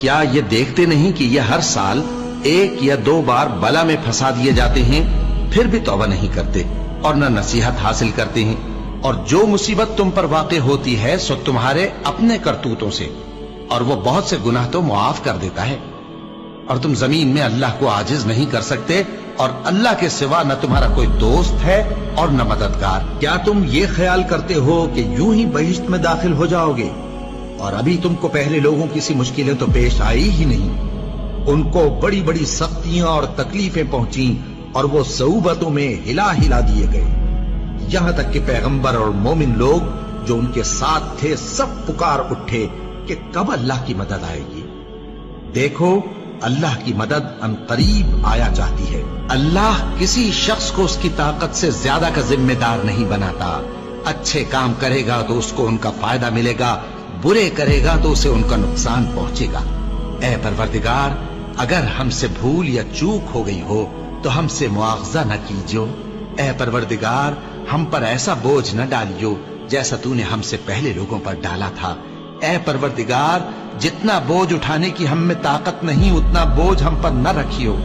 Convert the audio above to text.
کیا یہ دیکھتے نہیں کہ یہ ہر سال 1 یا 2 بار بلا میں پھنسا دیے جاتے ہیں، پھر بھی توبہ نہیں کرتے اور نہ نصیحت حاصل کرتے ہیں؟ اور جو مصیبت تم پر واقع ہوتی ہے سو تمہارے اپنے کرتوتوں سے، اور وہ بہت سے گناہ تو معاف کر دیتا ہے۔ اور تم زمین میں اللہ کو عاجز نہیں کر سکتے، اور اللہ کے سوا نہ تمہارا کوئی دوست ہے اور نہ مددگار۔ کیا تم یہ خیال کرتے ہو کہ یوں ہی بہشت میں داخل ہو جاؤ گے؟ اور ابھی تم کو پہلے لوگوں کی سی مشکلیں تو پیش آئی ہی نہیں۔ ان کو بڑی بڑی سختیاں اور تکلیفیں پہنچیں، اور وہ صعوبتوں میں ہلا ہلا دیے گئے، یہاں تک کہ پیغمبر اور مومن لوگ جو ان کے ساتھ تھے سب پکار اٹھے کہ کب اللہ کی مدد آئے گی۔ دیکھو اللہ کی مدد ان قریب آیا چاہتی ہے۔ اللہ کسی شخص کو اس کی طاقت سے زیادہ کا ذمہ دار نہیں بناتا۔ اچھے کام کرے گا تو اس کو ان کا فائدہ ملے گا، برے کرے گا تو اسے ان کا نقصان پہنچے گا۔ اے پروردگار، اگر ہم سے بھول یا چوک ہو گئی ہو تو ہم سے مواخذہ نہ کیجو۔ اے پروردگار، ہم پر ایسا بوجھ نہ ڈالیو جیسا تو نے ہم سے پہلے لوگوں پر ڈالا تھا۔ اے پروردگار، جتنا بوجھ اٹھانے کی ہم میں طاقت نہیں اتنا بوجھ ہم پر نہ رکھیو۔